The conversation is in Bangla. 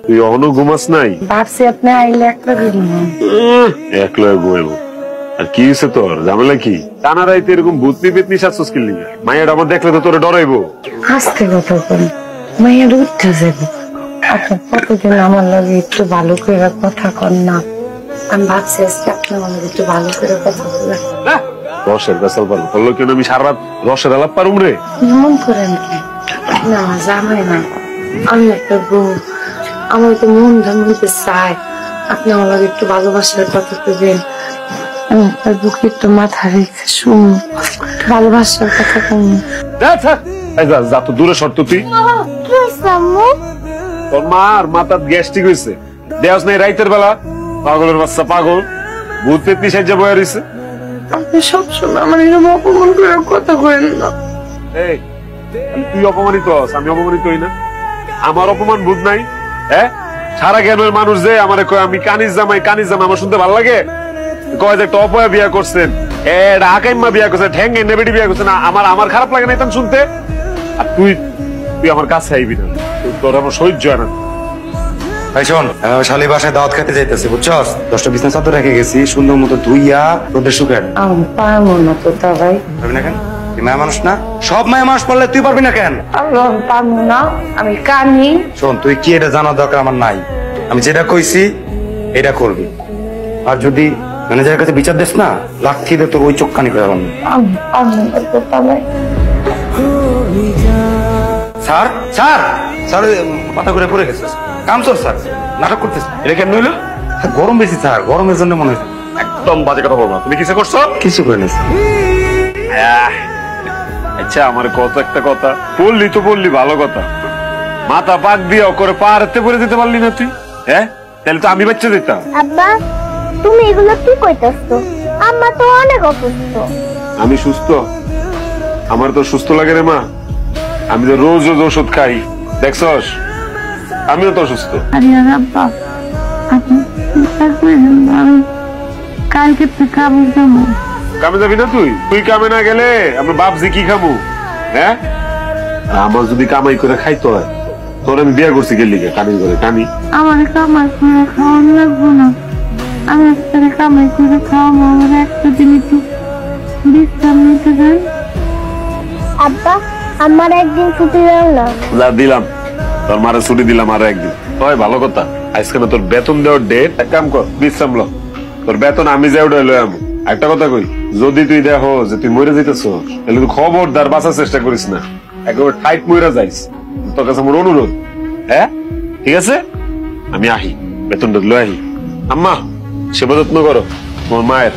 তুই অহনো ঘুমাস নাই? ভাবছি আপনি আইলে একলা ঘুমাবো। একলা ঘুমাবো? আর কি হয়েছে তোর? ঝামেলা কি? টানা রাইতে এরকম ভূতনি পেতনি সাজছিস কি লিগা? মাইয়াটা আমার দেখলে তো তোরে ডরাইবো। আস্তে কথা বল, মাইয়ার উঠতে যাবো। আপনি কতদিন আমার লগে একটু ভালো করে কথা কর না। আমি ভাবছি আজকে আপনি আমার একটু ভালো করে কথা বলবেন। রসের বেসাল পারো বললো কেন? আমি সারা রাত রসের আলাপ পারুম রে? মন করেন কি? না জামাই না, আমি একটা বউ। আমার তো মন মনতে চায় আপনি আমার লগে একটু ভালোবাসার কথা কইবেন। আমি আপনার বুকে একটু মাথা রেখে শুন, ভালোবাসার কথা কম। যা তো দূরে সর তো তুই। তোর মার মাথার গ্যাস্ট্রিক হয়েছে, দেওয়াস নাই রাইতের বেলা? পাগলের বাচ্চা পাগল, ভূত পেতনি সাহায্য বয়ে রয়েছে। আপনি সবসময় আমার এরকম অপমান করে কথা কইেন না। এই তুই অপমানিত হস, আমি অপমানিত হই না? আমার অপমান বুঝ নাই? হ্যাঁ, সারা জ্ঞানের মানুষ যে আমার কয় আমি কানিজ জামাই কানিজ জামাই, আমার শুনতে ভালো লাগে? কয় যে একটা অপয়া বিয়া করছেন, আকাইম্মা বিয়া করছেন, ঠ্যাঙ্গে নেবেডি বিয়া করছেন, আমার খারাপ লাগে না এটা শুনতে? আর তুই আমার কাছে আইবি না, তোর আমার সহ্য হয় না। শোন, শালি বাসায় দাওয়াত খেতে যাইতেছি, বুঝছস? 10টা বিছনা চাদর রেখে গেছি, সুন্দর মতো ধুইয়া রোদে শুকান। আমি পারবো না তো তা ভাই। পারবি না কেন? তুই মায়া মানুষ না? সব মায়া মানুষ পারলে তুই পারবি না কেন? আমি পারবো না, আমি কানি। শোন, তুই কি এটা জানার দরকার আমার নাই। আমি যেটা কইছি এটা করবি। আর যদি ম্যানেজারের কাছে বিচার দিস না, লাঠি দিয়ে তোর ওই চোখ কানি করে আনবো। আমি পারবো না তো তা ভাই। স্যার স্যার স্যার, মাথা ঘুরে পড়ে গেছে। কাম চল স্যার, নাটক করতেছে। এটা কেন নইলো? গরম বেশি স্যার, গরমের জন্য মনে হয়। একদম বাজে কথা বলবো না। তুমি কিছু করছো? কিছু করে নিস। আচ্ছা, আমার কত একটা কথা বললি তো বললি, ভালো কথা। মাথা পাক দিয়ে করে পাহাড়তে পড়ে যেতে পারলি না তুই? হ্যাঁ, তাহলে তো আমি বাচ্চা দিতাম। আব্বা, তুমি এগুলো কি কইতাছো? আম্মা তো অনেক অসুস্থ। আমি সুস্থ? আমার তো সুস্থ লাগে রে মা। আমি তো রোজ রোজ ওষুধ খাই, দেখছস? আমিও তো অসুস্থ। আরে আব্বা, আপনি আমি কালকে তো কামে যাবো। কামে যাবি না তুই? তুই কামে না গেলে আমরা বাপজি কি খাবো? হ্যাঁ, আমার যদি কামাই করে খাইতে হয়, তোর আমি বিয়ে করছি গেলি কানি করে কানি। আমার কামাই করে খাওয়ানো লাগবো না, আমি একটা কামাই করে খাওয়াবো। আমার একটা দিন একটু বিশ্রাম নিতে দেন। আব্বা, আমার একদিন ছুটি দাও না। যা দিলাম, তোর মারে ছুটি দিলাম আরো একদিন। তাই ভালো কথা। আজকে না তোর বেতন দেওয়ার ডেট, এক কাম কর, বিশ্রাম ল। তোর বেতন আমি যাই ওটা লই আমু। একটা কথা কই, যদি তুই দেখো যে তুই মরে যাইতেছ, তাহলে তুই খবরদার বাঁচার চেষ্টা করিস না, একেবারে টাইট মরে যাইস। তোর কাছে আমার অনুরোধ। হ্যাঁ, ঠিক আছে? আমি আহি, বেতনটা লই আহি। আম্মা, সেবা যত্ন করো তোমার মায়ের।